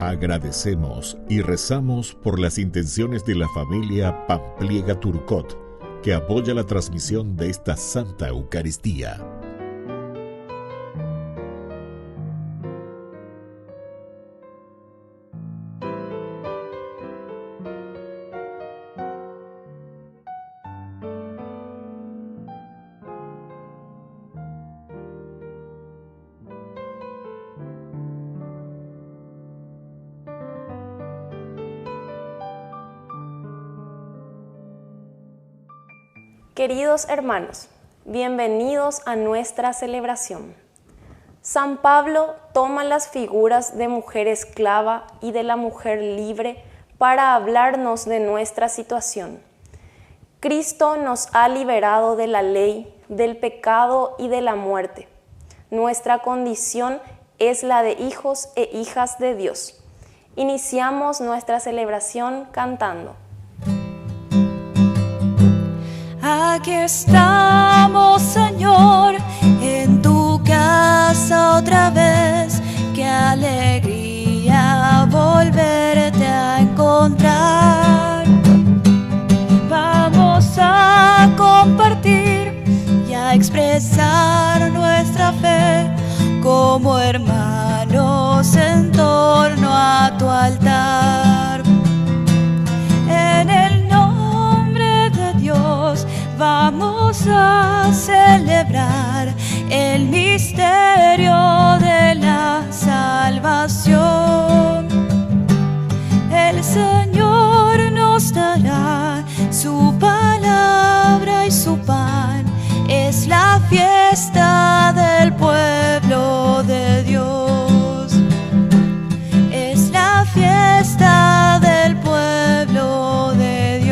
Agradecemos y rezamos por las intenciones de la familia Pampliega Turcot, que apoya la transmisión de esta Santa Eucaristía. Queridos hermanos, bienvenidos a nuestra celebración. San Pablo toma las figuras de mujer esclava y de la mujer libre para hablarnos de nuestra situación. Cristo nos ha liberado de la ley, del pecado y de la muerte. Nuestra condición es la de hijos e hijas de Dios. Iniciamos nuestra celebración cantando. Aquí estamos, Señor, en tu casa otra vez. Qué alegría volverte a encontrar. Vamos a compartir y a expresar nuestra fe como hermanos en torno a tu altar. En el nombre de Dios vamos a celebrar el misterio de la salvación. El Señor nos dará su palabra y su pan. Es la fiesta del pueblo de Dios. Es la fiesta del pueblo de Dios.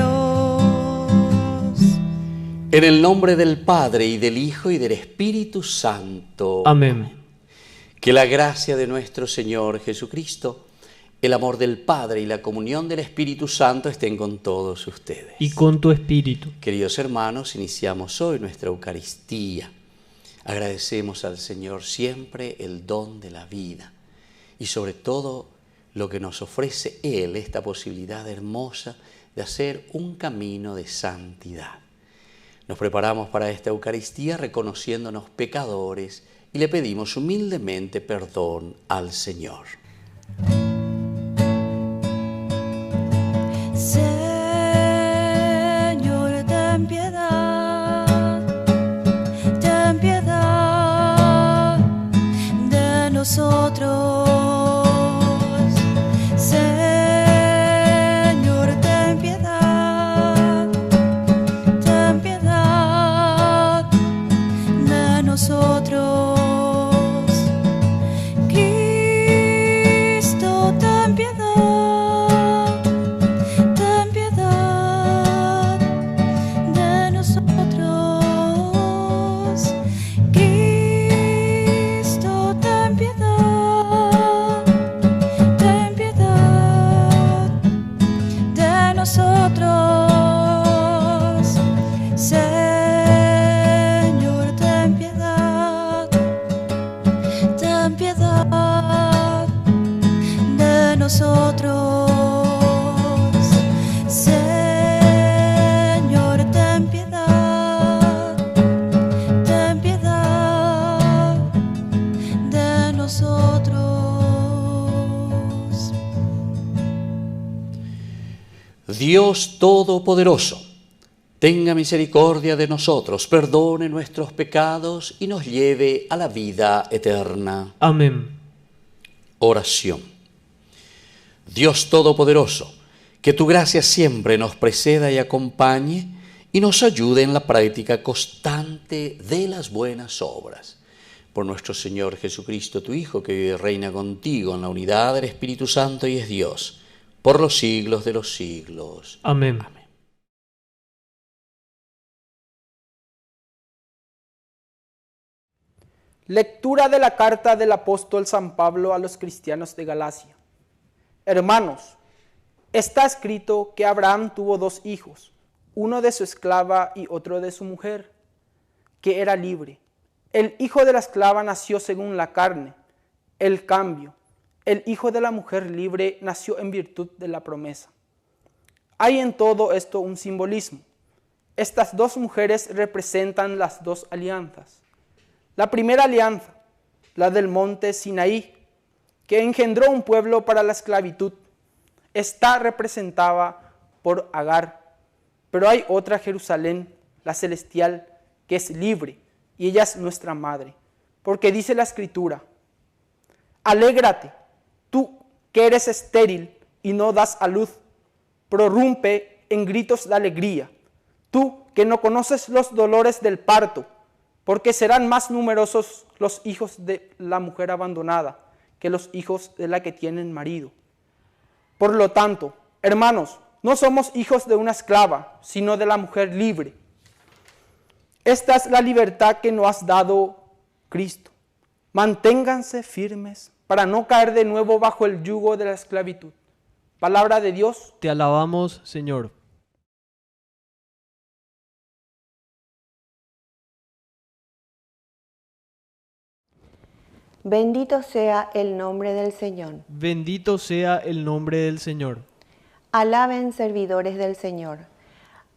En el nombre del Padre, y del Hijo, y del Espíritu Santo. Amén. Que la gracia de nuestro Señor Jesucristo, el amor del Padre y la comunión del Espíritu Santo estén con todos ustedes. Y con tu espíritu. Queridos hermanos, iniciamos hoy nuestra Eucaristía. Agradecemos al Señor siempre el don de la vida y sobre todo lo que nos ofrece Él, esta posibilidad hermosa de hacer un camino de santidad. Nos preparamos para esta Eucaristía reconociéndonos pecadores y le pedimos humildemente perdón al Señor. Señor, ten piedad de nosotros. Señor, ten piedad de nosotros. Cristo, ten piedad de nosotros. Cristo, ten piedad de nosotros. Señor, ten piedad de nosotros. Señor, ten piedad de nosotros. Dios Todopoderoso, tenga misericordia de nosotros, perdone nuestros pecados y nos lleve a la vida eterna. Amén. Oración. Dios Todopoderoso, que tu gracia siempre nos preceda y acompañe y nos ayude en la práctica constante de las buenas obras. Por nuestro Señor Jesucristo, tu Hijo, que vive y reina contigo en la unidad del Espíritu Santo y es Dios, por los siglos de los siglos. Amén. Amén. Lectura de la carta del apóstol San Pablo a los cristianos de Galacia. Hermanos, está escrito que Abraham tuvo 2 hijos, uno de su esclava y otro de su mujer, que era libre. El hijo de la esclava nació según la carne, el cambio, el hijo de la mujer libre nació en virtud de la promesa. Hay en todo esto un simbolismo. Estas dos mujeres representan las dos alianzas. La primera alianza, la del monte Sinaí, que engendró un pueblo para la esclavitud, está representada por Agar. Pero hay otra Jerusalén, la celestial, que es libre, y ella es nuestra madre. Porque dice la Escritura: alégrate, tú que eres estéril y no das a luz, prorrumpe en gritos de alegría, tú que no conoces los dolores del parto, porque serán más numerosos los hijos de la mujer abandonada que los hijos de la que tienen marido. Por lo tanto, hermanos, no somos hijos de una esclava, sino de la mujer libre. Esta es la libertad que nos has dado Cristo. Manténganse firmes para no caer de nuevo bajo el yugo de la esclavitud. Palabra de Dios. Te alabamos, Señor. Bendito sea el nombre del Señor. Bendito sea el nombre del Señor. Alaben servidores del Señor.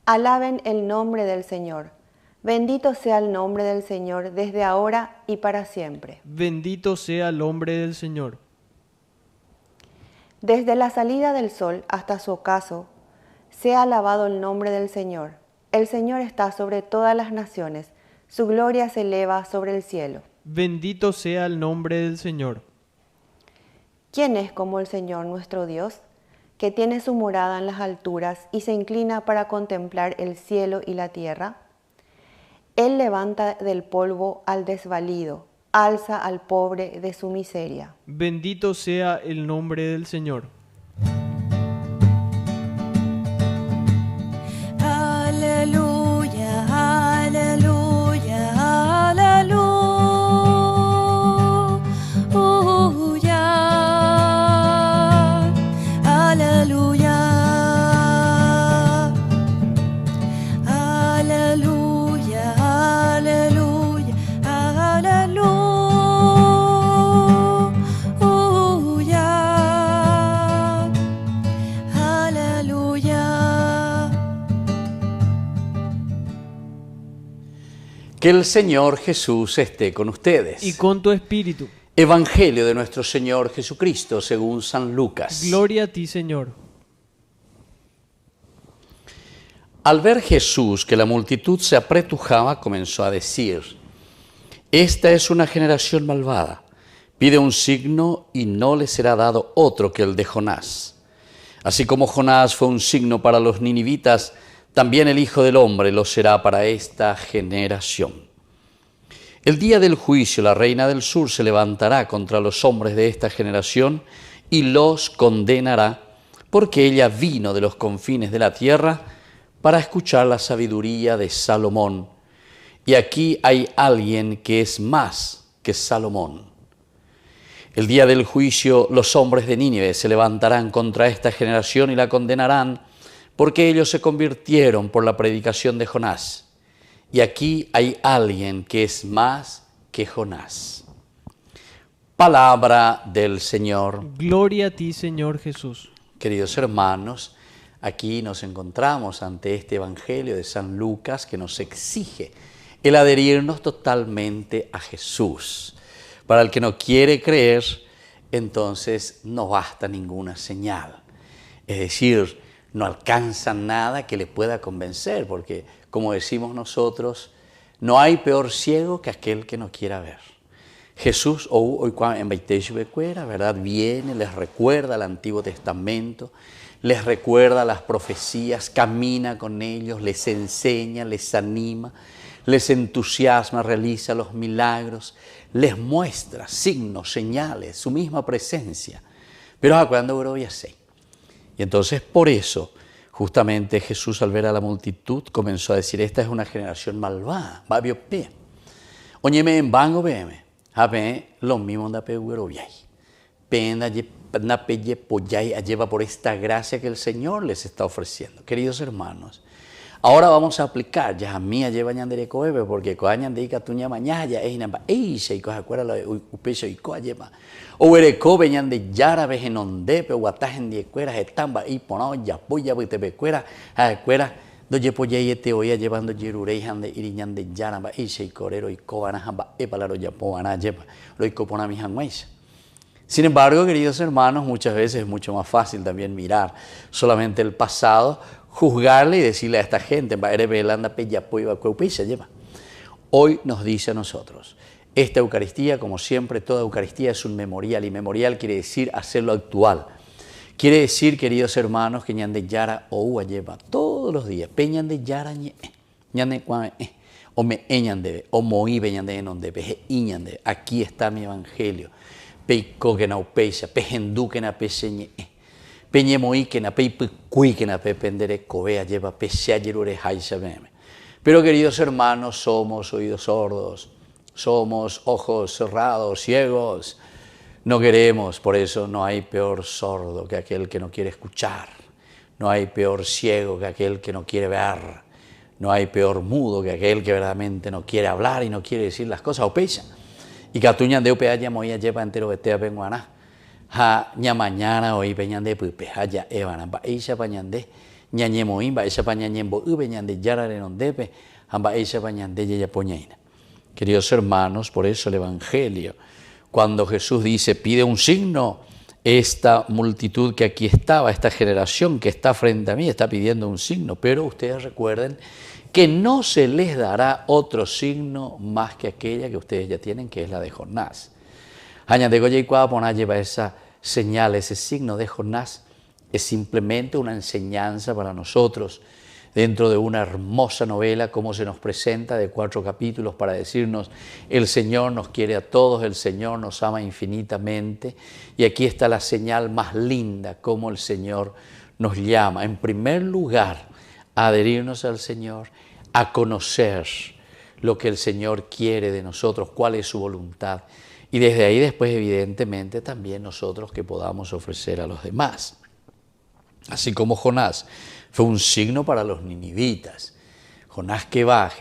Alaben el nombre del Señor. Bendito sea el nombre del Señor desde ahora y para siempre. Bendito sea el nombre del Señor. Desde la salida del sol hasta su ocaso, sea alabado el nombre del Señor. El Señor está sobre todas las naciones, su gloria se eleva sobre el cielo. Bendito sea el nombre del Señor. ¿Quién es como el Señor nuestro Dios, que tiene su morada en las alturas y se inclina para contemplar el cielo y la tierra? Él levanta del polvo al desvalido, alza al pobre de su miseria. Bendito sea el nombre del Señor. Aleluya, aleluya, aleluya. Aleluya. Aleluya, aleluya, aleluya. Que el Señor Jesús esté con ustedes. Y con tu espíritu. Evangelio de nuestro Señor Jesucristo según San Lucas. Gloria a ti, Señor. Al ver Jesús que la multitud se apretujaba, comenzó a decir: esta es una generación malvada. Pide un signo y no le será dado otro que el de Jonás. Así como Jonás fue un signo para los ninivitas, también el Hijo del Hombre lo será para esta generación. El día del juicio, la reina del sur se levantará contra los hombres de esta generación y los condenará, porque ella vino de los confines de la tierra para escuchar la sabiduría de Salomón. Y aquí hay alguien que es más que Salomón. El día del juicio, los hombres de Nínive se levantarán contra esta generación y la condenarán, porque ellos se convirtieron por la predicación de Jonás. Y aquí hay alguien que es más que Jonás. Palabra del Señor. Gloria a ti, Señor Jesús. Queridos hermanos, aquí nos encontramos ante este Evangelio de San Lucas que nos exige el adherirnos totalmente a Jesús. Para el que no quiere creer, entonces no basta ninguna señal. Es decir, no alcanza nada que le pueda convencer, porque, como decimos nosotros, no hay peor ciego que aquel que no quiera ver. Jesús, hoy en Becuera, ¿verdad? Viene, les recuerda el Antiguo Testamento, les recuerda las profecías, camina con ellos, les enseña, les anima, les entusiasma, realiza los milagros, les muestra signos, señales, su misma presencia. Pero cuando bro ya sé. Y entonces por eso, justamente Jesús al ver a la multitud comenzó a decir: esta es una generación malvada. Babio pe. Oñeme en bango beme. Habe lo mismo da pe uroviai. Penda na pelle poyai lleva por esta gracia que el Señor les está ofreciendo. Queridos hermanos, Ahora vamos a aplicar, ya mía lleva ñandere coebe, porque coañan de tuña mañana ya es namba, se coja acuerda lo upecho y coa lleva. O ere cobe ñande yara vejenondepe, guatajen de cuera, etamba y ponao ya polla, te becuera, a cuera, doye polla y te oía llevando yerurei hande iriñan de yara, y corero y coana hamba, epalaro ya poana lleva, lo y copona mi hangueis. Sin embargo, queridos hermanos, muchas veces es mucho más fácil también mirar solamente el pasado, juzgarle y decirle a esta gente, hoy nos dice a nosotros, esta Eucaristía, como siempre, toda Eucaristía es un memorial, y memorial quiere decir hacerlo actual. Quiere decir, queridos hermanos, que ñande yara o ua lleva todos los días, peñande yara ñande o me eñande, o moibe ñande enonde, iñande, aquí está mi evangelio, peico que na upeixa, pejendu que na peseñe. Peñemoi que na peipucui que na pependere covea lleva peseayerure haisabeme. Pero queridos hermanos, somos oídos sordos, somos ojos cerrados, ciegos. No queremos, por eso no hay peor sordo que aquel que no quiere escuchar. No hay peor ciego que aquel que no quiere ver. No hay peor mudo que aquel que verdaderamente no quiere hablar y no quiere decir las cosas. Opeixa. Y catuñan de upea moía lleva entero betea penguaná. Ha ña mañana hoy peñande pupe haya evana ba eisa pañande ñañe moimba esa pañañe bo ubeñande yara renondepe amba eisa pañande ya poñaina. Queridos hermanos, por eso el evangelio, cuando Jesús dice pide un signo, esta multitud que aquí estaba, esta generación que está frente a mí está pidiendo un signo, pero ustedes recuerden que no se les dará otro signo más que aquella que ustedes ya tienen, que es la de Jonás. Lleva esa señal, ese signo de Jonás, es simplemente una enseñanza para nosotros dentro de una hermosa novela, como se nos presenta, de 4 capítulos, para decirnos, el Señor nos quiere a todos, el Señor nos ama infinitamente, y aquí está la señal más linda, como el Señor nos llama, en primer lugar, a adherirnos al Señor, a conocer lo que el Señor quiere de nosotros, cuál es su voluntad, y desde ahí después, evidentemente, también nosotros que podamos ofrecer a los demás. Así como Jonás fue un signo para los ninivitas. Jonás que va,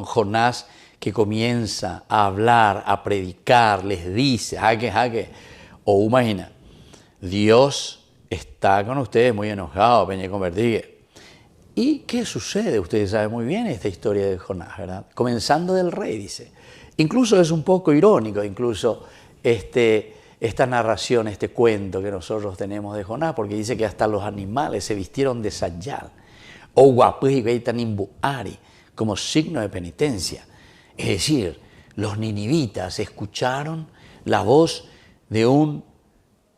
Jonás que comienza a hablar, a predicar, les dice, o imagina, Dios está con ustedes muy enojado, Peña Convertigue. ¿Y qué sucede? Ustedes saben muy bien esta historia de Jonás, ¿verdad? Comenzando del rey, dice. Incluso es un poco irónico, esta narración, este cuento que nosotros tenemos de Jonás, porque dice que hasta los animales se vistieron de sayal, o guapuitanimbuari, como signo de penitencia. Es decir, los ninivitas escucharon la voz de un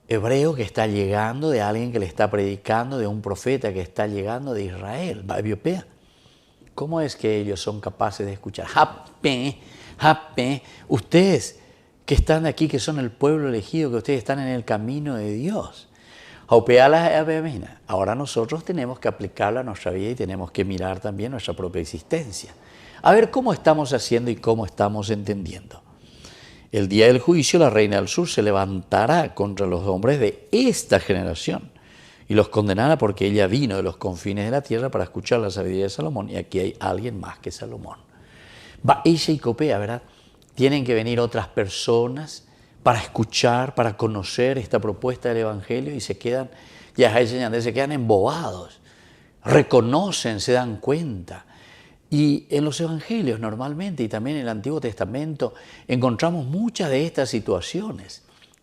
hebreo que está llegando, de alguien que le está predicando, de un profeta que está llegando de Israel, Babiopea. ¿Cómo es que ellos son capaces de escuchar? Ustedes que están aquí, que son el pueblo elegido, que ustedes están en el camino de Dios. Ahora nosotros tenemos que aplicarla a nuestra vida y tenemos que mirar también nuestra propia existencia. A ver cómo estamos haciendo y cómo estamos entendiendo. El día del juicio, la reina del sur se levantará contra los hombres de esta generación y los condenará porque ella vino de los confines de la tierra para escuchar la sabiduría de Salomón, y aquí hay alguien más que Salomón. Ella y copea, ¿verdad? Tienen que venir otras personas para escuchar, para conocer esta propuesta del Evangelio, y se quedan embobados, reconocen, se dan cuenta. Y en los Evangelios normalmente, y también en el Antiguo Testamento, encontramos muchas de estas situaciones,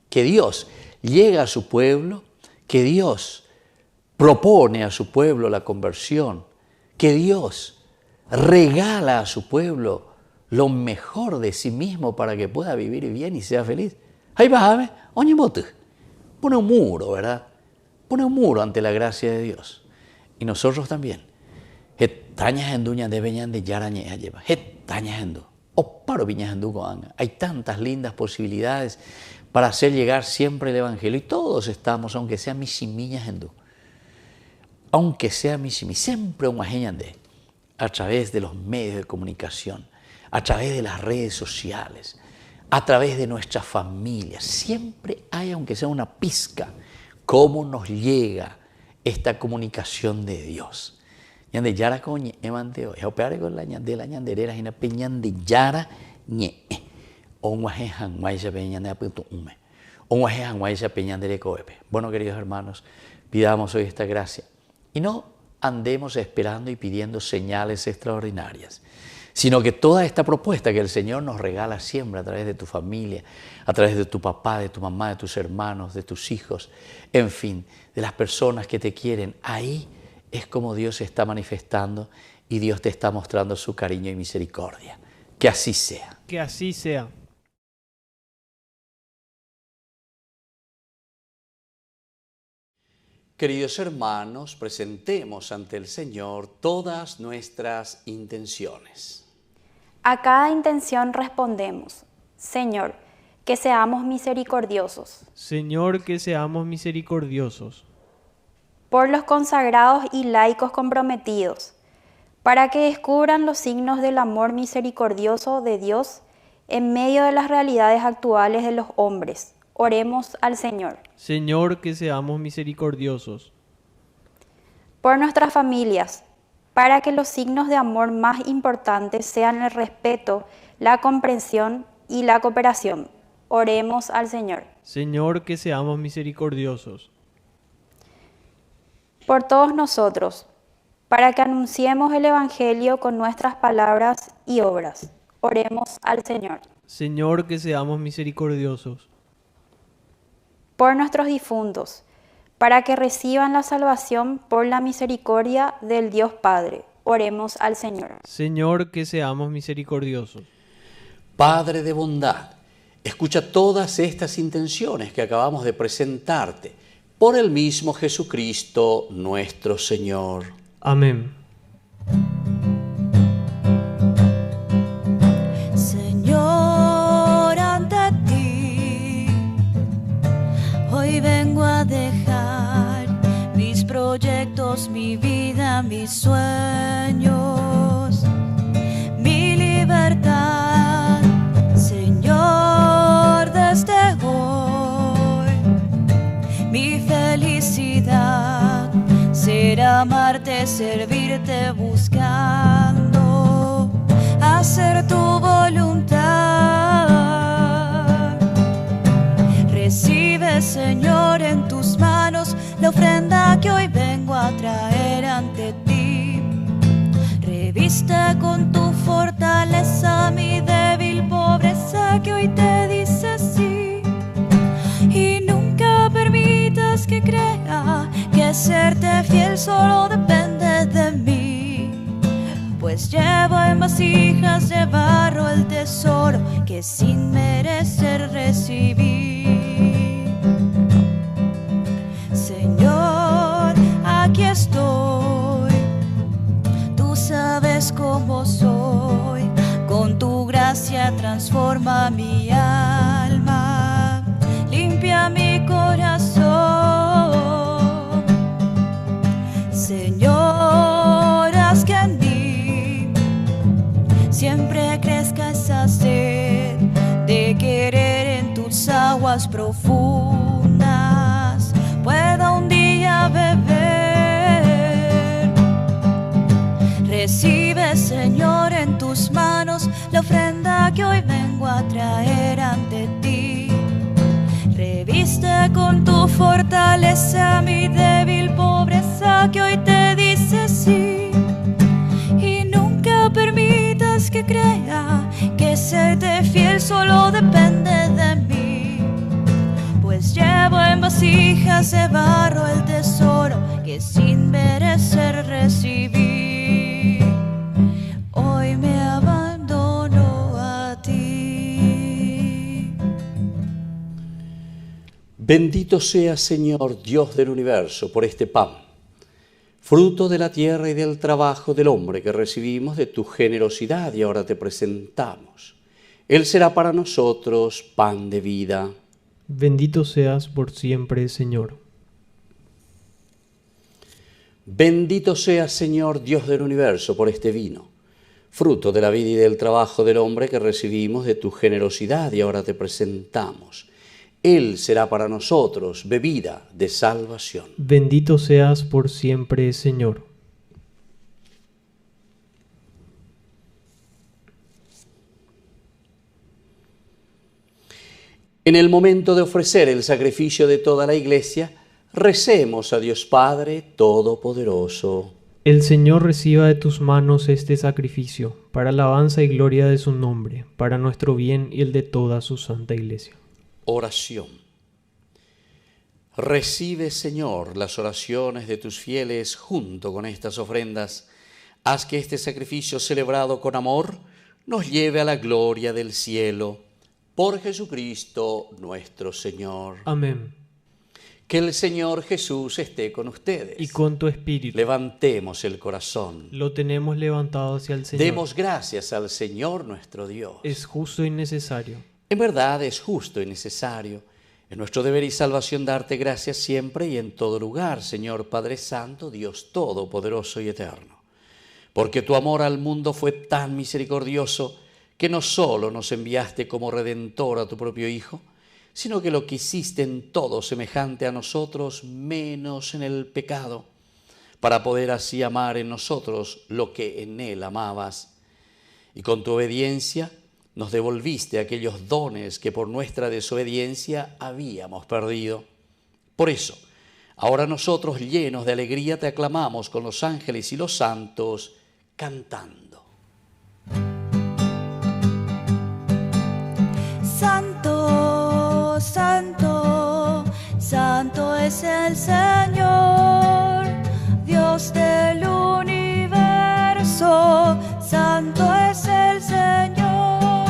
que Dios llega a su pueblo, que Dios propone a su pueblo la conversión, que Dios regala a su pueblo lo mejor de sí mismo para que pueda vivir bien y sea feliz. Ahí vas a ver, pone un muro, ¿verdad? Pone un muro ante la gracia de Dios. Y nosotros también. Hay tantas lindas posibilidades para hacer llegar siempre el Evangelio. Y todos estamos, aunque sea misimiñas hindú, siempre un a través de los medios de comunicación, a través de las redes sociales, a través de nuestras familias. Siempre hay, aunque sea una pizca, cómo nos llega esta comunicación de Dios. Ñande yara con ñe emanteo. Es operar con la ñanderera y una peñande yara ñe. Onguaje hanguaya peñande apunto ume. Onguaje hanguaya peñandere coepe. Bueno, queridos hermanos, pidamos hoy esta gracia. Y no andemos esperando y pidiendo señales extraordinarias, sino que toda esta propuesta que el Señor nos regala siempre a través de tu familia, a través de tu papá, de tu mamá, de tus hermanos, de tus hijos, en fin, de las personas que te quieren, ahí es como Dios se está manifestando y Dios te está mostrando su cariño y misericordia. Que así sea. Que así sea. Queridos hermanos, presentemos ante el Señor todas nuestras intenciones. A cada intención respondemos, Señor, que seamos misericordiosos. Señor, que seamos misericordiosos. Por los consagrados y laicos comprometidos, para que descubran los signos del amor misericordioso de Dios en medio de las realidades actuales de los hombres. Oremos al Señor. Señor, que seamos misericordiosos. Por nuestras familias, para que los signos de amor más importantes sean el respeto, la comprensión y la cooperación. Oremos al Señor. Señor, que seamos misericordiosos. Por todos nosotros, para que anunciemos el Evangelio con nuestras palabras y obras. Oremos al Señor. Señor, que seamos misericordiosos. Por nuestros difuntos, para que reciban la salvación por la misericordia del Dios Padre. Oremos al Señor. Señor, que seamos misericordiosos. Padre de bondad, escucha todas estas intenciones que acabamos de presentarte por el mismo Jesucristo nuestro Señor. Amén. Señor, ante ti, hoy vengo a dejar mis proyectos, mi vida, mis sueños, mi libertad. Señor, desde hoy, mi felicidad será amarte, servirte, buscando hacer tu voluntad. Recibe, Señor, en tus manos la ofrenda que hoy vengo a traer ante ti. Reviste con tu fortaleza mi débil pobreza que hoy te dice sí. Y nunca permitas que crea que serte fiel solo depende de mí, pues llevo en vasijas de barro el tesoro que sin merecer recibí. Señor, aquí estoy, tú sabes cómo soy, con tu gracia transforma mi alma, limpia mi corazón. Señor, haz que en mí siempre crezca esa sed de querer en tus aguas profundas, pueda un día beber. Recibe, Señor, en tus manos la ofrenda que hoy vengo a traer ante ti. Reviste con tu fortaleza mi débil pobreza que hoy te dice sí. Y nunca permitas que crea que serte fiel solo depende de mí, pues llevo en vasijas de barro el tesoro que sin merecer recibí. Hoy me abandono a ti. Bendito seas, Señor, Dios del universo, por este pan, fruto de la tierra y del trabajo del hombre que recibimos de tu generosidad y ahora te presentamos. Él será para nosotros pan de vida. Bendito seas por siempre, Señor. Bendito seas, Señor, Dios del universo, por este vino, fruto de la vida y del trabajo del hombre que recibimos de tu generosidad y ahora te presentamos. Él será para nosotros bebida de salvación. Bendito seas por siempre, Señor. En el momento de ofrecer el sacrificio de toda la Iglesia, recemos a Dios Padre Todopoderoso. El Señor reciba de tus manos este sacrificio, para alabanza y gloria de su nombre, para nuestro bien y el de toda su santa Iglesia. Oración. Recibe, Señor, las oraciones de tus fieles junto con estas ofrendas. Haz que este sacrificio celebrado con amor nos lleve a la gloria del cielo. Por Jesucristo nuestro Señor. Amén. Que el Señor Jesús esté con ustedes. Y con tu espíritu. Levantemos el corazón. Lo tenemos levantado hacia el Señor. Demos gracias al Señor nuestro Dios. Es justo y necesario. En verdad es justo y necesario. Es nuestro deber y salvación darte gracias siempre y en todo lugar, Señor Padre Santo, Dios Todopoderoso y Eterno. Porque tu amor al mundo fue tan misericordioso que no solo nos enviaste como Redentor a tu propio Hijo, sino que lo quisiste en todo semejante a nosotros, menos en el pecado, para poder así amar en nosotros lo que en Él amabas. Y con tu obediencia nos devolviste aquellos dones que por nuestra desobediencia habíamos perdido. Por eso, ahora nosotros, llenos de alegría, te aclamamos con los ángeles y los santos, cantando. Santo, santo, santo es el Señor, Dios del universo, santo es el Señor.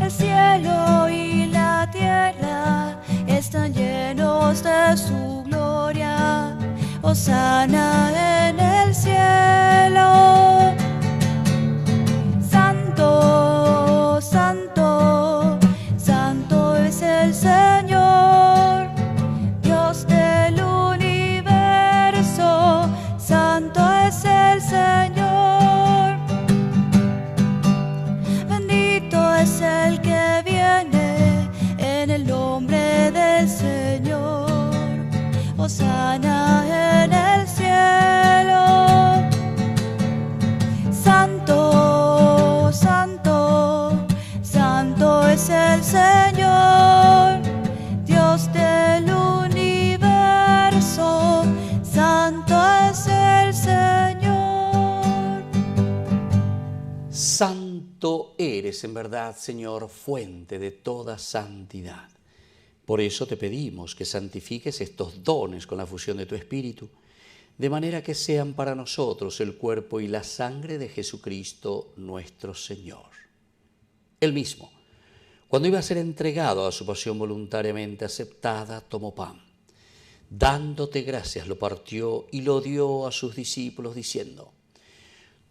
El cielo y la tierra están llenos de su gloria, hosana en el cielo. Santo, santo, santo es el Señor, Dios del universo, santo es el Señor. Bendito es el que viene en el nombre del Señor, hosana en el cielo. Santo, santo, santo es el Señor, Dios del universo, santo es el Señor. Santo eres en verdad, Señor, fuente de toda santidad. Por eso te pedimos que santifiques estos dones con la fusión de tu Espíritu, de manera que sean para nosotros el cuerpo y la sangre de Jesucristo nuestro Señor. Él mismo, cuando iba a ser entregado a su pasión voluntariamente aceptada, tomó pan. Dándote gracias, lo partió y lo dio a sus discípulos, diciendo: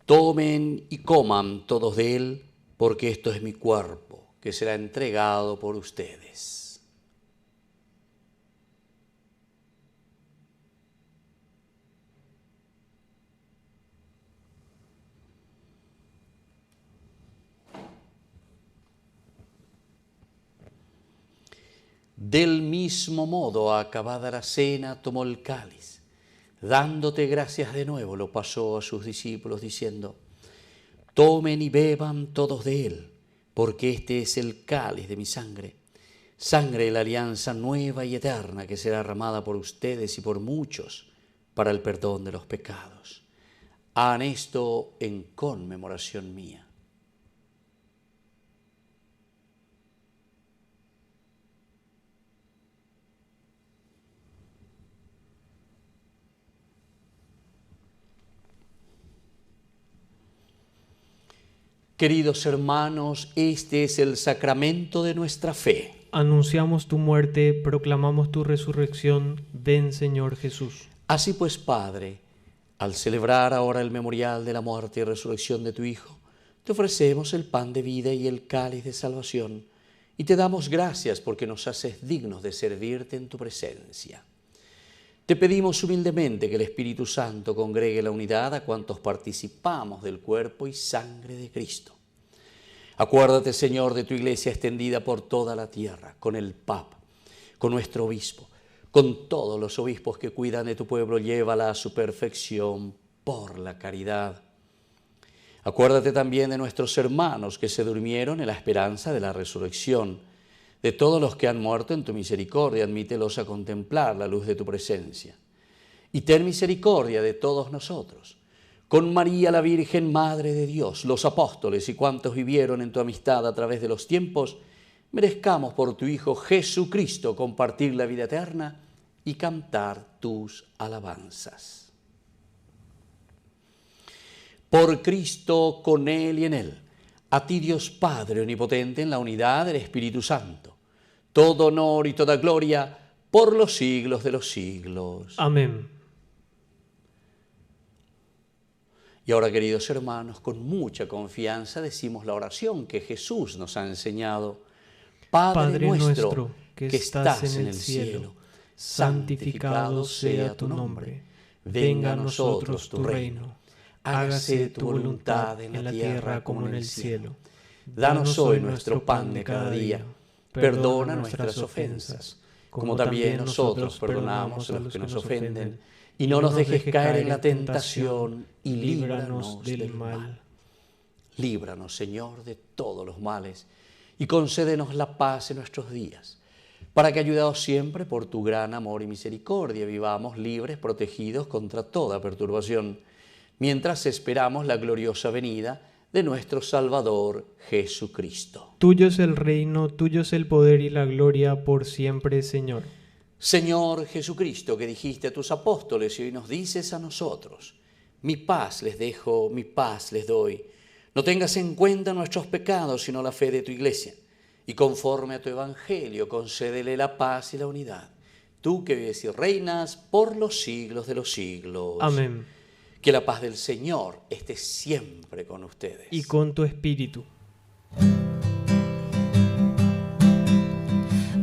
tomen y coman todos de él, porque esto es mi cuerpo, que será entregado por ustedes. Del mismo modo, acabada la cena, tomó el cáliz. Dándote gracias de nuevo, lo pasó a sus discípulos, diciendo: tomen y beban todos de él, porque este es el cáliz de mi sangre, sangre de la alianza nueva y eterna que será derramada por ustedes y por muchos para el perdón de los pecados. Hagan esto en conmemoración mía. Queridos hermanos, este es el sacramento de nuestra fe. Anunciamos tu muerte, proclamamos tu resurrección. Ven, Señor Jesús. Así pues, Padre, al celebrar ahora el memorial de la muerte y resurrección de tu Hijo, te ofrecemos el pan de vida y el cáliz de salvación, y te damos gracias porque nos haces dignos de servirte en tu presencia. Te pedimos humildemente que el Espíritu Santo congregue la unidad a cuantos participamos del cuerpo y sangre de Cristo. Acuérdate, Señor, de tu iglesia extendida por toda la tierra, con el Papa, con nuestro obispo, con todos los obispos que cuidan de tu pueblo, llévala a su perfección por la caridad. Acuérdate también de nuestros hermanos que se durmieron en la esperanza de la resurrección. De todos los que han muerto en tu misericordia, admítelos a contemplar la luz de tu presencia. Y ten misericordia de todos nosotros. Con María la Virgen, Madre de Dios, los apóstoles y cuantos vivieron en tu amistad a través de los tiempos, merezcamos por tu Hijo Jesucristo compartir la vida eterna y cantar tus alabanzas. Por Cristo, con Él y en Él, a ti Dios Padre Omnipotente en la unidad del Espíritu Santo, todo honor y toda gloria por los siglos de los siglos. Amén. Y ahora, queridos hermanos, con mucha confianza decimos la oración que Jesús nos ha enseñado. Padre nuestro, que estás en el cielo, santificado sea tu nombre. Venga a nosotros tu reino. Hágase tu voluntad en la tierra como en el cielo. Danos hoy nuestro pan de cada día. Perdona nuestras ofensas, como también nosotros perdonamos a los que nos ofenden. Y no nos dejes caer en la tentación y líbranos del mal. Líbranos, Señor, de todos los males y concédenos la paz en nuestros días, para que, ayudados siempre por tu gran amor y misericordia, vivamos libres, protegidos contra toda perturbación, mientras esperamos la gloriosa venida de nuestro Salvador Jesucristo. Tuyo es el reino, tuyo es el poder y la gloria por siempre, Señor. Señor Jesucristo, que dijiste a tus apóstoles y hoy nos dices a nosotros: mi paz les dejo, mi paz les doy. No tengas en cuenta nuestros pecados, sino la fe de tu Iglesia. Y conforme a tu Evangelio, concédele la paz y la unidad. Tú que vives y reinas por los siglos de los siglos. Amén. Que la paz del Señor esté siempre con ustedes. Y con tu espíritu.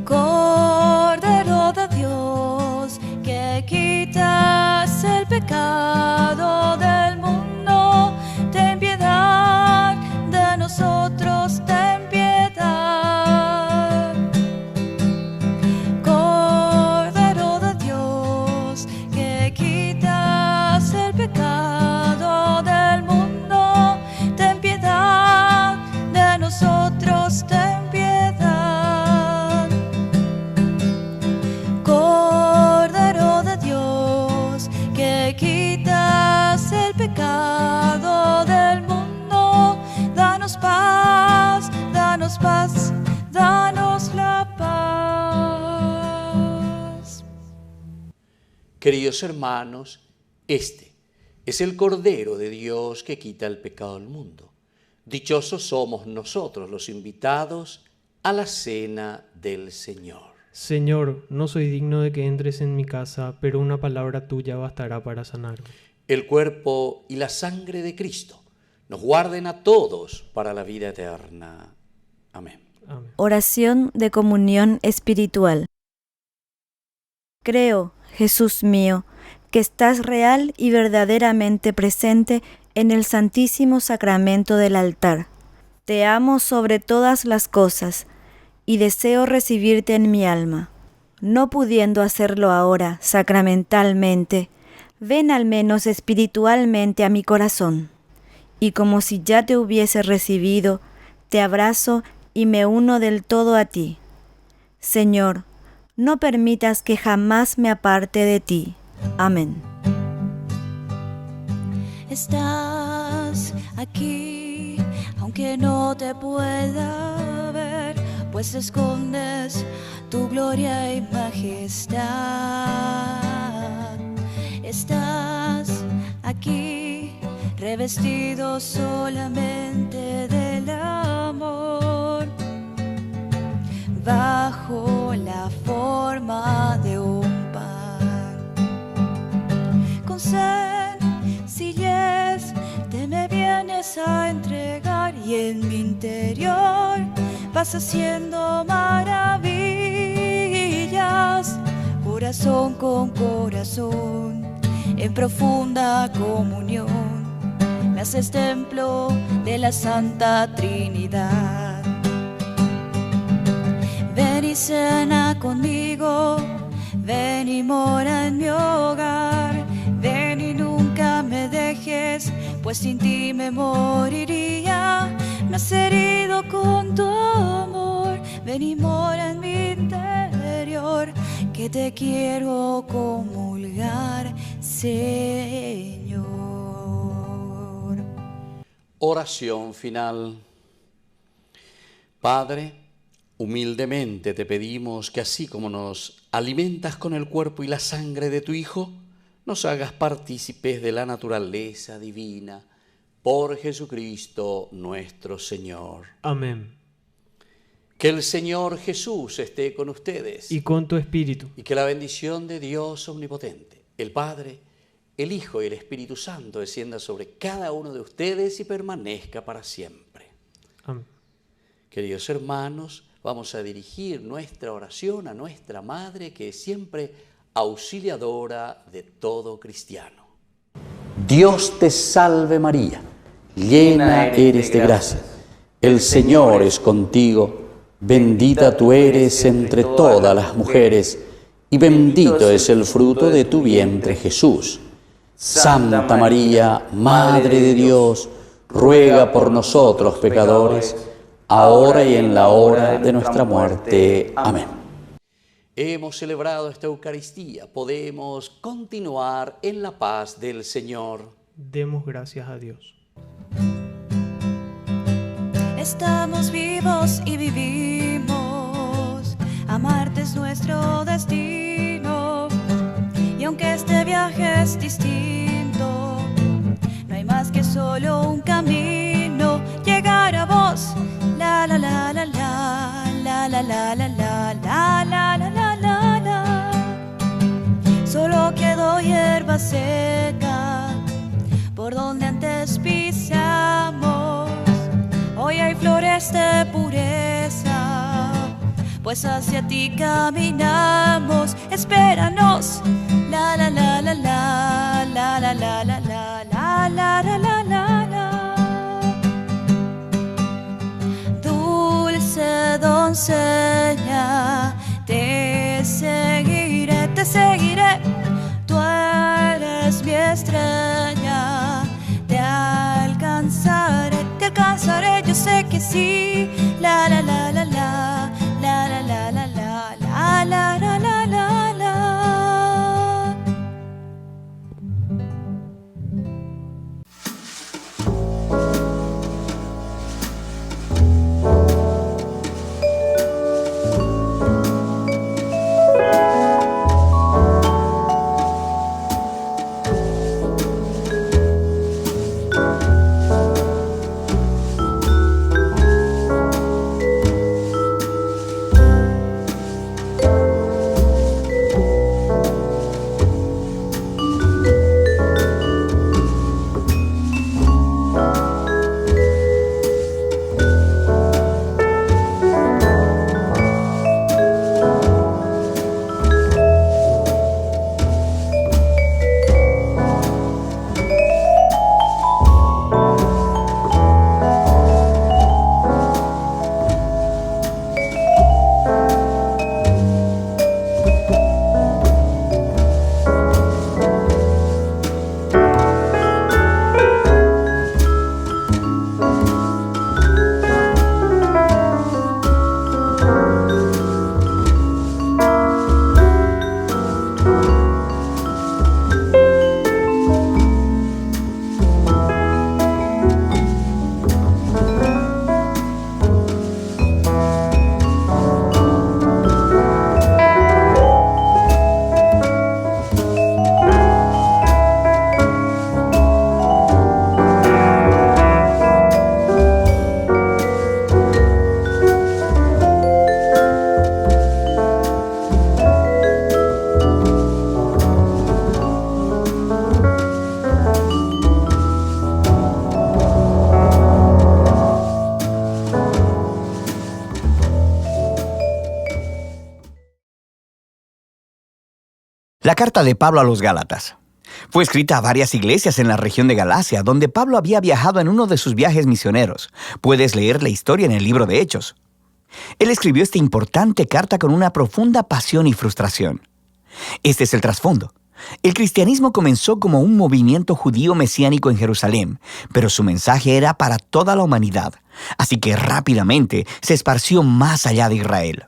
Cordero de Dios, que quitas el pecado del mundo, ten piedad de nosotros, ten piedad. Cordero de Dios, que quitas el pecado del mundo, ten piedad de nosotros, ten piedad. Cordero de Dios, que quitas el pecado del mundo, danos paz, danos paz, danos la paz. Queridos hermanos, este es el Cordero de Dios que quita el pecado del mundo. Dichosos somos nosotros los invitados a la cena del Señor. Señor, no soy digno de que entres en mi casa, pero una palabra tuya bastará para sanarme. El cuerpo y la sangre de Cristo nos guarden a todos para la vida eterna. Amén. Amén. Oración de comunión espiritual. Creo, Jesús mío, que estás real y verdaderamente presente en el Santísimo Sacramento del altar. Te amo sobre todas las cosas y deseo recibirte en mi alma. No pudiendo hacerlo ahora sacramentalmente, ven al menos espiritualmente a mi corazón. Y como si ya te hubiese recibido, te abrazo y me uno del todo a ti. Señor, no permitas que jamás me aparte de ti. Amén. Estás aquí, aunque no te pueda ver, pues escondes tu gloria y majestad. Estás aquí, revestido solamente del amor, bajo la forma de un pan. Con sencillez te me vienes a entregar y en mi interior vas haciendo maravillas, corazón con corazón, en profunda comunión, me haces templo de la Santa Trinidad. Ven y cena conmigo, ven y mora en mi hogar, ven y nunca me dejes, pues pues sin ti me moriría. Me has herido con tu amor, ven y mora en mi interior, que te quiero comulgar, Señor. Oración final. Padre, humildemente te pedimos que así como nos alimentas con el cuerpo y la sangre de tu Hijo, nos hagas partícipes de la naturaleza divina, por Jesucristo nuestro Señor. Amén. Que el Señor Jesús esté con ustedes. Y con tu espíritu. Y que la bendición de Dios omnipotente, el Padre, el Hijo y el Espíritu Santo descienda sobre cada uno de ustedes y permanezca para siempre. Amén. Queridos hermanos, vamos a dirigir nuestra oración a nuestra Madre, que es siempre auxiliadora de todo cristiano. Dios te salve María, llena eres de gracia, el Señor es contigo, bendita tú eres entre todas las mujeres, y bendito es el fruto de tu vientre Jesús. Santa María, Madre de Dios, ruega por nosotros pecadores, ahora y en la hora de nuestra muerte. Amén. Hemos celebrado esta Eucaristía, podemos continuar en la paz del Señor. Demos gracias a Dios. Estamos vivos y vivimos, amarte es nuestro destino, y aunque este viaje es distinto, no hay más que solo un camino, llegar a vos. La la la la la la la la la la la la la la la. Solo quedó hierba seca por donde antes pisamos. Hoy hay flores de pureza, pues hacia ti caminamos. Espéranos. La la la la la la la la la la la la la la la. Dulce doncella, te seguiré, tú eres mi estrella, te alcanzaré, yo sé que sí. La la la la la, la la la la la, la la la la la la. La carta de Pablo a los Gálatas fue escrita a varias iglesias en la región de Galacia, donde Pablo había viajado en uno de sus viajes misioneros. Puedes leer la historia en el libro de Hechos. Él escribió esta importante carta con una profunda pasión y frustración. Este es el trasfondo. El cristianismo comenzó como un movimiento judío mesiánico en Jerusalén, pero su mensaje era para toda la humanidad, así que rápidamente se esparció más allá de Israel.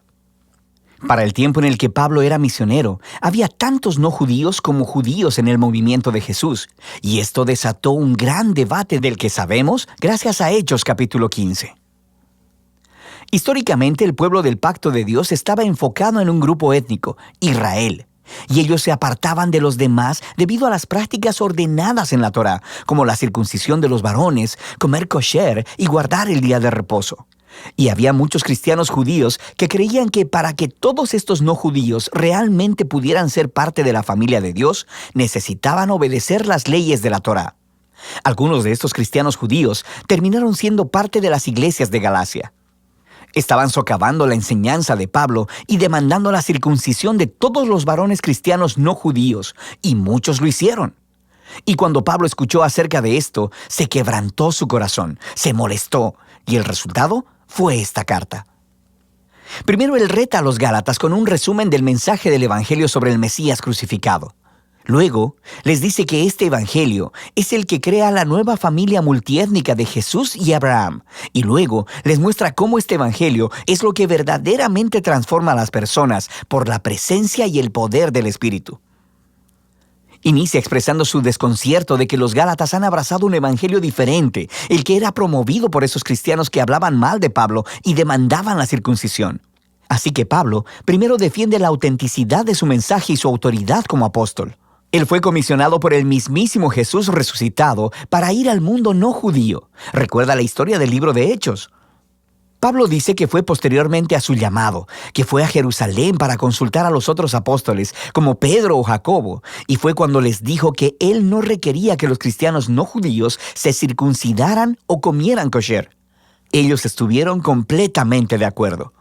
Para el tiempo en el que Pablo era misionero, había tantos no judíos como judíos en el movimiento de Jesús, y esto desató un gran debate del que sabemos gracias a Hechos capítulo 15. Históricamente, el pueblo del pacto de Dios estaba enfocado en un grupo étnico, Israel, y ellos se apartaban de los demás debido a las prácticas ordenadas en la Torá, como la circuncisión de los varones, comer kosher y guardar el día de reposo. Y había muchos cristianos judíos que creían que para que todos estos no judíos realmente pudieran ser parte de la familia de Dios, necesitaban obedecer las leyes de la Torá. Algunos de estos cristianos judíos terminaron siendo parte de las iglesias de Galacia. Estaban socavando la enseñanza de Pablo y demandando la circuncisión de todos los varones cristianos no judíos, y muchos lo hicieron. Y cuando Pablo escuchó acerca de esto, se quebrantó su corazón, se molestó, y el resultado fue esta carta. Primero, él reta a los Gálatas con un resumen del mensaje del Evangelio sobre el Mesías crucificado. Luego, les dice que este Evangelio es el que crea la nueva familia multiétnica de Jesús y Abraham. Y luego, les muestra cómo este Evangelio es lo que verdaderamente transforma a las personas por la presencia y el poder del Espíritu. Inicia expresando su desconcierto de que los Gálatas han abrazado un evangelio diferente, el que era promovido por esos cristianos que hablaban mal de Pablo y demandaban la circuncisión. Así que Pablo primero defiende la autenticidad de su mensaje y su autoridad como apóstol. Él fue comisionado por el mismísimo Jesús resucitado para ir al mundo no judío. Recuerda la historia del libro de Hechos. Pablo dice que fue posteriormente a su llamado, que fue a Jerusalén para consultar a los otros apóstoles, como Pedro o Jacobo, y fue cuando les dijo que él no requería que los cristianos no judíos se circuncidaran o comieran kosher. Ellos estuvieron completamente de acuerdo.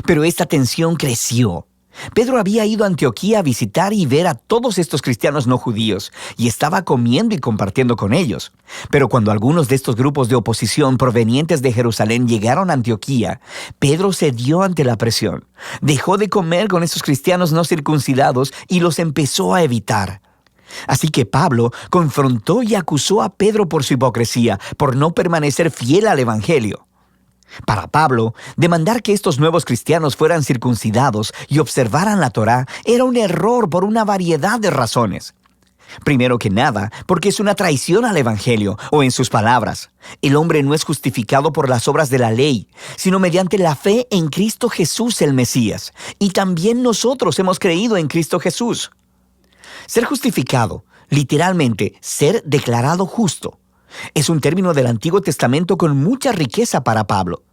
Pero esta tensión creció. Pedro había ido a Antioquía a visitar y ver a todos estos cristianos no judíos, y estaba comiendo y compartiendo con ellos. Pero cuando algunos de estos grupos de oposición provenientes de Jerusalén llegaron a Antioquía, Pedro cedió ante la presión. Dejó de comer con esos cristianos no circuncidados y los empezó a evitar. Así que Pablo confrontó y acusó a Pedro por su hipocresía, por no permanecer fiel al Evangelio. Para Pablo, demandar que estos nuevos cristianos fueran circuncidados y observaran la Torá era un error por una variedad de razones. Primero que nada, porque es una traición al Evangelio, o en sus palabras, el hombre no es justificado por las obras de la ley, sino mediante la fe en Cristo Jesús el Mesías, y también nosotros hemos creído en Cristo Jesús. Ser justificado, literalmente, ser declarado justo, es un término del Antiguo Testamento con mucha riqueza para Pablo.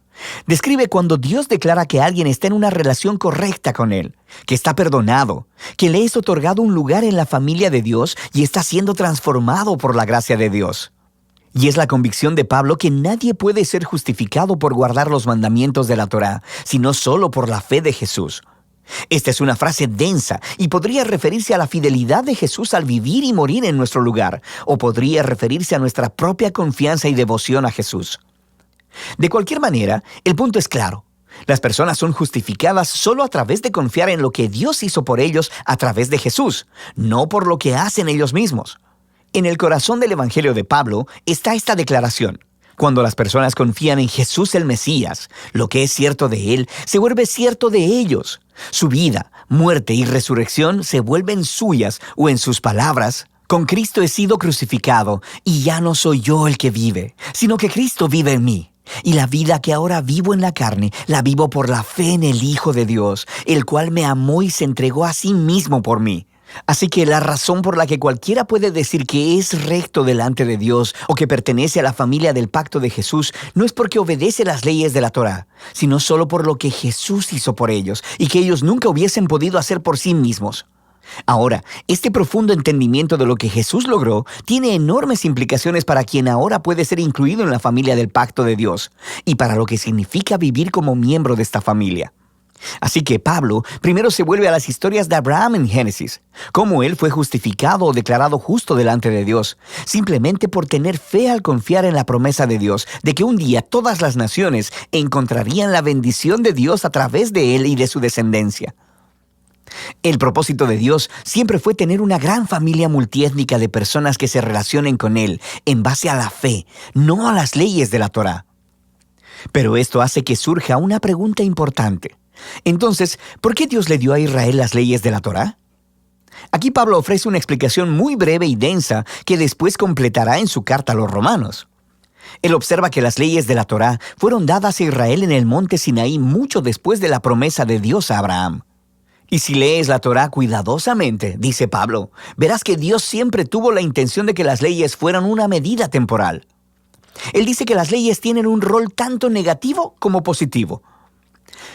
Describe cuando Dios declara que alguien está en una relación correcta con Él, que está perdonado, que le es otorgado un lugar en la familia de Dios y está siendo transformado por la gracia de Dios. Y es la convicción de Pablo que nadie puede ser justificado por guardar los mandamientos de la Torá, sino solo por la fe de Jesús. Esta es una frase densa y podría referirse a la fidelidad de Jesús al vivir y morir en nuestro lugar, o podría referirse a nuestra propia confianza y devoción a Jesús. De cualquier manera, el punto es claro. Las personas son justificadas solo a través de confiar en lo que Dios hizo por ellos a través de Jesús, no por lo que hacen ellos mismos. En el corazón del Evangelio de Pablo está esta declaración. Cuando las personas confían en Jesús el Mesías, lo que es cierto de Él se vuelve cierto de ellos. Su vida, muerte y resurrección se vuelven suyas, o en sus palabras, con Cristo he sido crucificado, y ya no soy yo el que vive, sino que Cristo vive en mí. Y la vida que ahora vivo en la carne, la vivo por la fe en el Hijo de Dios, el cual me amó y se entregó a sí mismo por mí. Así que la razón por la que cualquiera puede decir que es recto delante de Dios o que pertenece a la familia del pacto de Jesús no es porque obedece las leyes de la Torá, sino solo por lo que Jesús hizo por ellos y que ellos nunca hubiesen podido hacer por sí mismos. Ahora, este profundo entendimiento de lo que Jesús logró tiene enormes implicaciones para quien ahora puede ser incluido en la familia del pacto de Dios y para lo que significa vivir como miembro de esta familia. Así que Pablo primero se vuelve a las historias de Abraham en Génesis, cómo él fue justificado o declarado justo delante de Dios, simplemente por tener fe al confiar en la promesa de Dios, de que un día todas las naciones encontrarían la bendición de Dios a través de él y de su descendencia. El propósito de Dios siempre fue tener una gran familia multiétnica de personas que se relacionen con Él en base a la fe, no a las leyes de la Torá. Pero esto hace que surja una pregunta importante. Entonces, ¿por qué Dios le dio a Israel las leyes de la Torá? Aquí Pablo ofrece una explicación muy breve y densa que después completará en su carta a los romanos. Él observa que las leyes de la Torá fueron dadas a Israel en el monte Sinaí mucho después de la promesa de Dios a Abraham. Y si lees la Torá cuidadosamente, dice Pablo, verás que Dios siempre tuvo la intención de que las leyes fueran una medida temporal. Él dice que las leyes tienen un rol tanto negativo como positivo.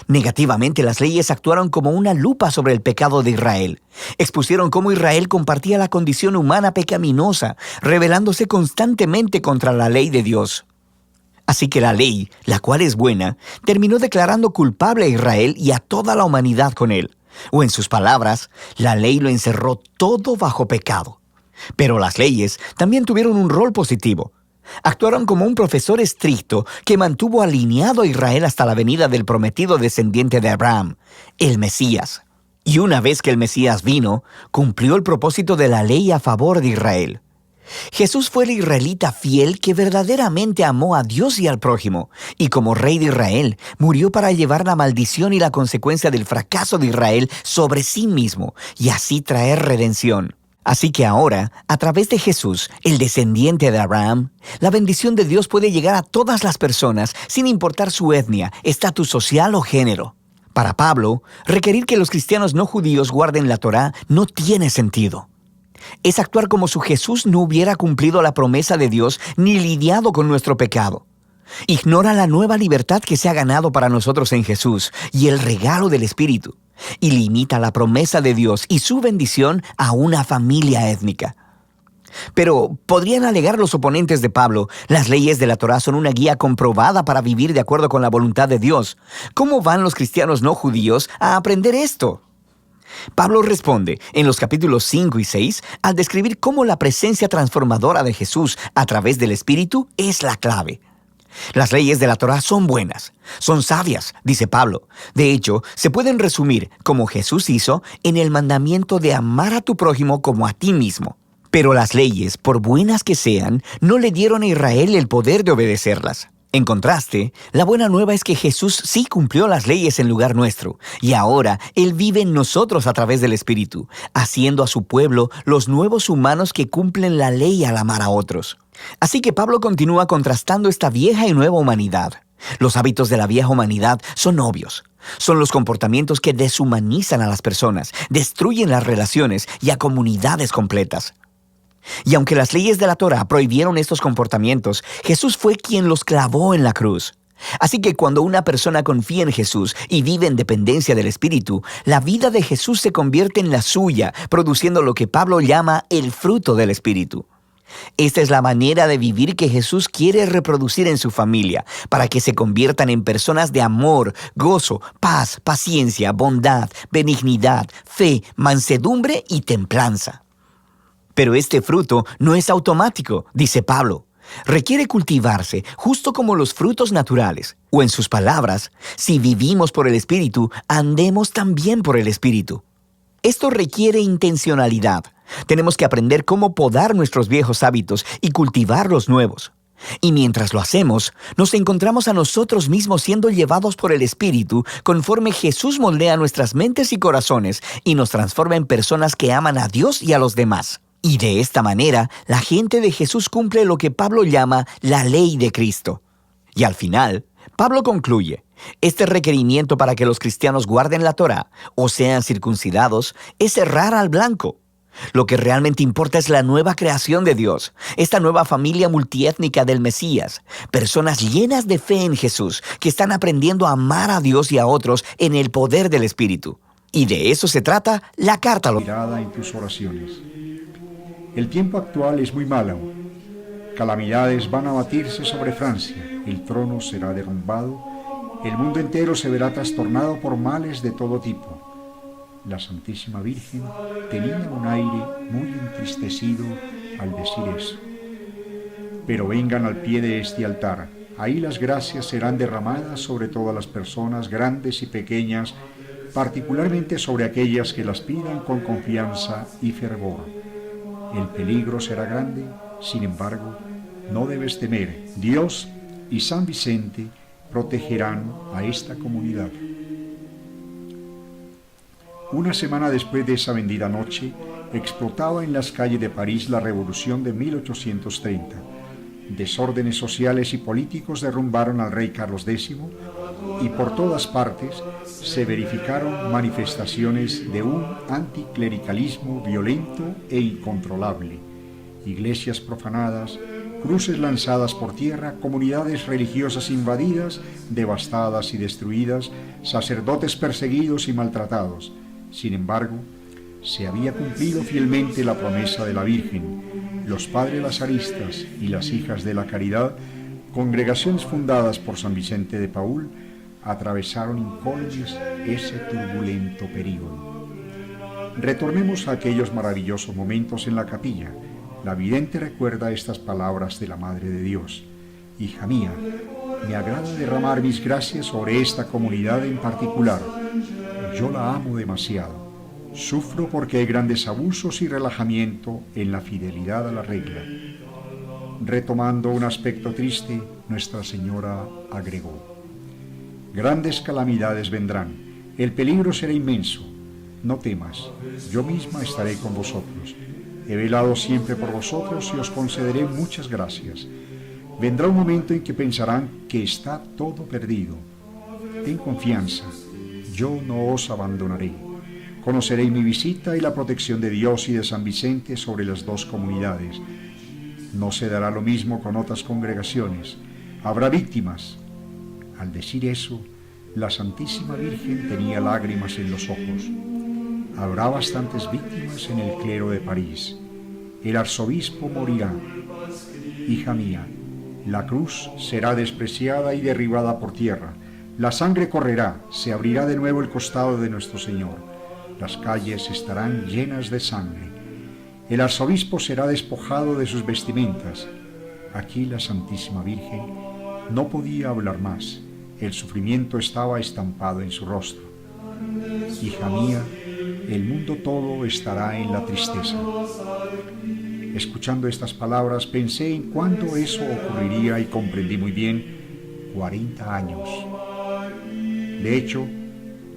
Negativamente, las leyes actuaron como una lupa sobre el pecado de Israel. Expusieron cómo Israel compartía la condición humana pecaminosa, rebelándose constantemente contra la ley de Dios. Así que la ley, la cual es buena, terminó declarando culpable a Israel y a toda la humanidad con él. O en sus palabras, la ley lo encerró todo bajo pecado. Pero las leyes también tuvieron un rol positivo. Actuaron como un profesor estricto que mantuvo alineado a Israel hasta la venida del prometido descendiente de Abraham, el Mesías. Y una vez que el Mesías vino, cumplió el propósito de la ley a favor de Israel. Jesús fue el israelita fiel que verdaderamente amó a Dios y al prójimo, y como rey de Israel, murió para llevar la maldición y la consecuencia del fracaso de Israel sobre sí mismo, y así traer redención. Así que ahora, a través de Jesús, el descendiente de Abraham, la bendición de Dios puede llegar a todas las personas, sin importar su etnia, estatus social o género. Para Pablo, requerir que los cristianos no judíos guarden la Torá no tiene sentido. Es actuar como si Jesús no hubiera cumplido la promesa de Dios ni lidiado con nuestro pecado. Ignora la nueva libertad que se ha ganado para nosotros en Jesús y el regalo del Espíritu, y limita la promesa de Dios y su bendición a una familia étnica. Pero, podrían alegar los oponentes de Pablo, las leyes de la Torá son una guía comprobada para vivir de acuerdo con la voluntad de Dios. ¿Cómo van los cristianos no judíos a aprender esto? Pablo responde en los capítulos 5 y 6 al describir cómo la presencia transformadora de Jesús a través del Espíritu es la clave. Las leyes de la Torá son buenas, son sabias, dice Pablo. De hecho, se pueden resumir, como Jesús hizo, en el mandamiento de amar a tu prójimo como a ti mismo. Pero las leyes, por buenas que sean, no le dieron a Israel el poder de obedecerlas. En contraste, la buena nueva es que Jesús sí cumplió las leyes en lugar nuestro, y ahora Él vive en nosotros a través del Espíritu, haciendo a su pueblo los nuevos humanos que cumplen la ley al amar a otros. Así que Pablo continúa contrastando esta vieja y nueva humanidad. Los hábitos de la vieja humanidad son obvios. Son los comportamientos que deshumanizan a las personas, destruyen las relaciones y a comunidades completas. Y aunque las leyes de la Torá prohibieron estos comportamientos, Jesús fue quien los clavó en la cruz. Así que cuando una persona confía en Jesús y vive en dependencia del Espíritu, la vida de Jesús se convierte en la suya, produciendo lo que Pablo llama el fruto del Espíritu. Esta es la manera de vivir que Jesús quiere reproducir en su familia, para que se conviertan en personas de amor, gozo, paz, paciencia, bondad, benignidad, fe, mansedumbre y templanza. Pero este fruto no es automático, dice Pablo. Requiere cultivarse, justo como los frutos naturales. O en sus palabras, si vivimos por el Espíritu, andemos también por el Espíritu. Esto requiere intencionalidad. Tenemos que aprender cómo podar nuestros viejos hábitos y cultivar los nuevos. Y mientras lo hacemos, nos encontramos a nosotros mismos siendo llevados por el Espíritu conforme Jesús moldea nuestras mentes y corazones y nos transforma en personas que aman a Dios y a los demás. Y de esta manera, la gente de Jesús cumple lo que Pablo llama la ley de Cristo. Y al final, Pablo concluye, este requerimiento para que los cristianos guarden la Torá o sean circuncidados es errar al blanco. Lo que realmente importa es la nueva creación de Dios, esta nueva familia multiétnica del Mesías, personas llenas de fe en Jesús que están aprendiendo a amar a Dios y a otros en el poder del Espíritu. Y de eso se trata la carta a los... Mirada en tus oraciones. El tiempo actual es muy malo. Calamidades van a abatirse sobre Francia, el trono será derrumbado, el mundo entero se verá trastornado por males de todo tipo. La Santísima Virgen tenía un aire muy entristecido al decir eso. Pero vengan al pie de este altar, ahí las gracias serán derramadas sobre todas las personas grandes y pequeñas particularmente sobre aquellas que las pidan con confianza y fervor. El peligro será grande, sin embargo, no debes temer. Dios y San Vicente protegerán a esta comunidad. Una semana después de esa bendita noche, explotaba en las calles de París la Revolución de 1830. Desórdenes sociales y políticos derrumbaron al rey Carlos X y por todas partes se verificaron manifestaciones de un anticlericalismo violento e incontrolable. Iglesias profanadas, cruces lanzadas por tierra, comunidades religiosas invadidas, devastadas y destruidas, sacerdotes perseguidos y maltratados. Sin embargo, se había cumplido fielmente la promesa de la Virgen. Los padres lazaristas y las hijas de la caridad, congregaciones fundadas por San Vicente de Paúl, atravesaron incólumes ese turbulento período. Retornemos a aquellos maravillosos momentos en la capilla. La vidente recuerda estas palabras de la Madre de Dios. Hija mía, me agrada derramar mis gracias sobre esta comunidad en particular. Yo la amo demasiado. Sufro porque hay grandes abusos y relajamiento en la fidelidad a la regla. Retomando un aspecto triste, Nuestra Señora agregó: grandes calamidades vendrán, el peligro será inmenso. No temas, yo misma estaré con vosotros. He velado siempre por vosotros y os concederé muchas gracias. Vendrá un momento en que pensarán que está todo perdido. Ten confianza, yo no os abandonaré. Conoceréis mi visita y la protección de Dios y de San Vicente sobre las dos comunidades. No se dará lo mismo con otras congregaciones. Habrá víctimas. Al decir eso, la Santísima Virgen tenía lágrimas en los ojos. Habrá bastantes víctimas en el clero de París. El arzobispo morirá. Hija mía, la cruz será despreciada y derribada por tierra. La sangre correrá, se abrirá de nuevo el costado de nuestro Señor. Las calles estarán llenas de sangre. El arzobispo será despojado de sus vestimentas. Aquí la Santísima Virgen no podía hablar más. El sufrimiento estaba estampado en su rostro. Hija mía, el mundo todo estará en la tristeza. Escuchando estas palabras pensé en cuándo eso ocurriría y comprendí muy bien: 40 años. De hecho,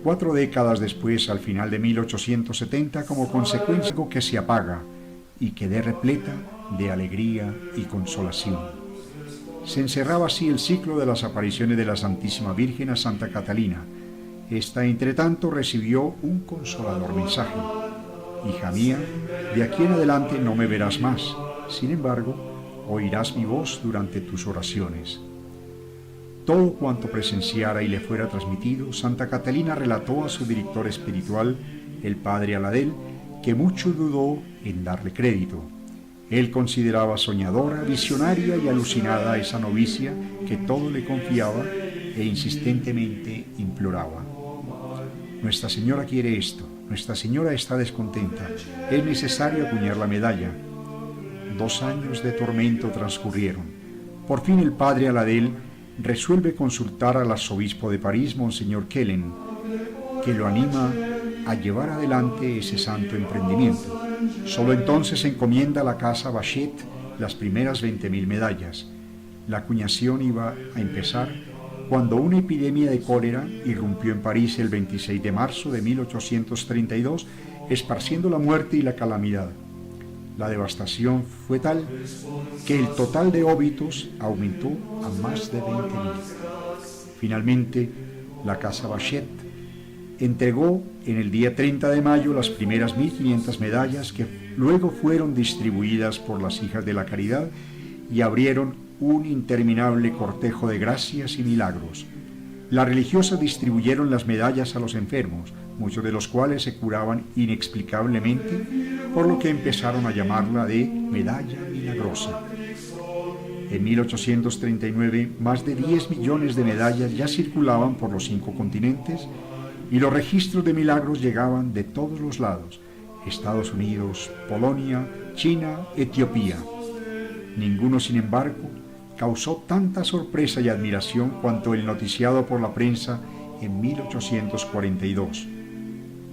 4 décadas después, al final de 1870, como consecuencia algo que se apaga y quedé repleta de alegría y consolación. Se encerraba así el ciclo de las apariciones de la Santísima Virgen a Santa Catalina. Esta, entre tanto, recibió un consolador mensaje: hija mía, de aquí en adelante no me verás más, sin embargo, oirás mi voz durante tus oraciones. Todo cuanto presenciara y le fuera transmitido, Santa Catalina relató a su director espiritual, el padre Aladel, que mucho dudó en darle crédito. Él consideraba soñadora, visionaria y alucinada a esa novicia que todo le confiaba e insistentemente imploraba. Nuestra Señora quiere esto, Nuestra Señora está descontenta, es necesario acuñar la medalla. 2 años de tormento transcurrieron. Por fin el padre Aladel resuelve consultar al arzobispo de París, Monseñor Kellen, que lo anima a llevar adelante ese santo emprendimiento. Solo entonces encomienda a la casa Bachet las primeras 20.000 medallas. La acuñación iba a empezar cuando una epidemia de cólera irrumpió en París el 26 de marzo de 1832, esparciendo la muerte y la calamidad. La devastación fue tal que el total de óbitos aumentó a más de 20.000. Finalmente, la casa Bachet entregó en el día 30 de mayo las primeras 1.500 medallas que luego fueron distribuidas por las hijas de la caridad y abrieron un interminable cortejo de gracias y milagros. Las religiosas distribuyeron las medallas a los enfermos, muchos de los cuales se curaban inexplicablemente, por lo que empezaron a llamarla de medalla milagrosa. En 1839, más de 10 millones de medallas ya circulaban por los 5 continentes y los registros de milagros llegaban de todos los lados: Estados Unidos, Polonia, China, Etiopía. Ninguno, sin embargo, causó tanta sorpresa y admiración cuanto el noticiado por la prensa en 1842.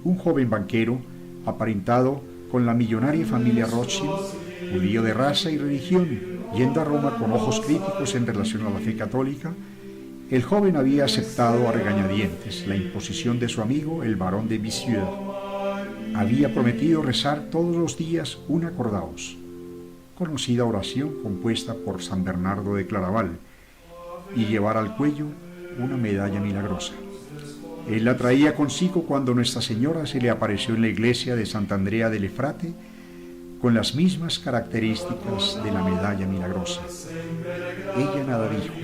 un joven banquero, aparentado con la millonaria familia Rothschild, judío de raza y religión, yendo a Roma con ojos críticos en relación a la fe católica, el joven había aceptado a regañadientes la imposición de su amigo, el barón de Visieux. Había prometido rezar todos los días un acordaos, conocida oración compuesta por San Bernardo de Claraval, y llevar al cuello una medalla milagrosa. Él la traía consigo cuando Nuestra Señora se le apareció en la iglesia de Santa Andrea del Efrate con las mismas características de la medalla milagrosa. Ella nada dijo,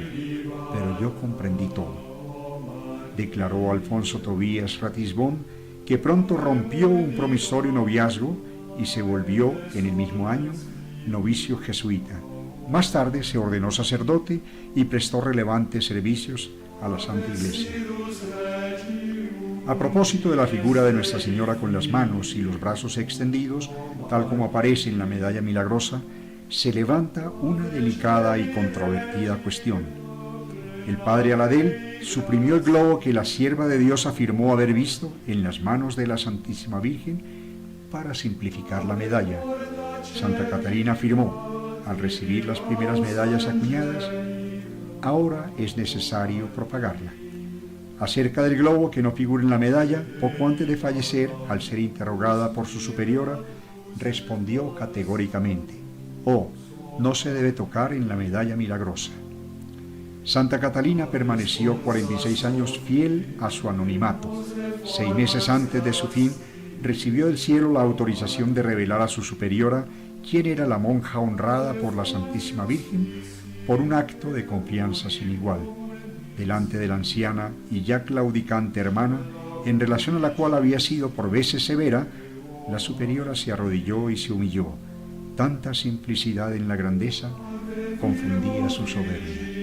pero yo comprendí todo, declaró Alfonso Tobías Ratisbonne, que pronto rompió un promisorio noviazgo y se volvió, en el mismo año, novicio jesuita. Más tarde se ordenó sacerdote y prestó relevantes servicios a la Santa Iglesia. A propósito de la figura de Nuestra Señora con las manos y los brazos extendidos, tal como aparece en la medalla milagrosa, se levanta una delicada y controvertida cuestión. El padre Aladel suprimió el globo que la sierva de Dios afirmó haber visto en las manos de la Santísima Virgen para simplificar la medalla. Santa Catalina afirmó, al recibir las primeras medallas acuñadas, ahora es necesario propagarla. Acerca del globo que no figura en la medalla, poco antes de fallecer, al ser interrogada por su superiora, respondió categóricamente, no se debe tocar en la medalla milagrosa. Santa Catalina permaneció 46 años fiel a su anonimato. 6 meses antes de su fin, recibió del cielo la autorización de revelar a su superiora quién era la monja honrada por la Santísima Virgen por un acto de confianza sin igual. Delante de la anciana y ya claudicante hermana, en relación a la cual había sido por veces severa, la superiora se arrodilló y se humilló. Tanta simplicidad en la grandeza confundía su soberbia.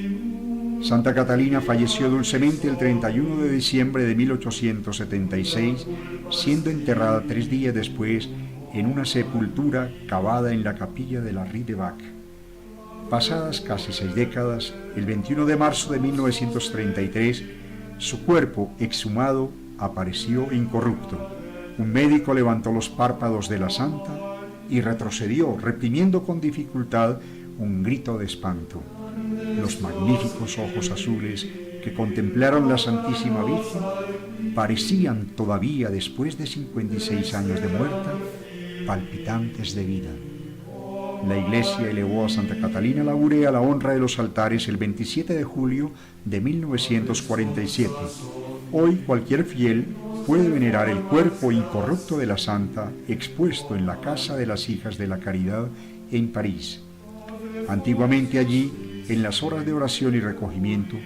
Santa Catalina falleció dulcemente el 31 de diciembre de 1876, siendo enterrada 3 días después en una sepultura cavada en la capilla de la Rue de Bac. Pasadas casi 6 décadas, el 21 de marzo de 1933, su cuerpo exhumado apareció incorrupto. Un médico levantó los párpados de la santa y retrocedió, reprimiendo con dificultad un grito de espanto. Los magníficos ojos azules que contemplaron la Santísima Virgen parecían todavía, después de 56 años de muerta, palpitantes de vida. La Iglesia elevó a Santa Catalina Labouré a la honra de los altares el 27 de julio de 1947. Hoy cualquier fiel puede venerar el cuerpo incorrupto de la santa expuesto en la Casa de las Hijas de la Caridad en París. Antiguamente allí, en las horas de oración y recogimiento,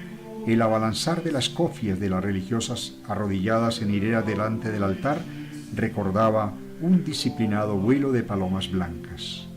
el abalanzar de las cofias de las religiosas arrodilladas en hilera delante del altar recordaba un disciplinado vuelo de palomas blancas.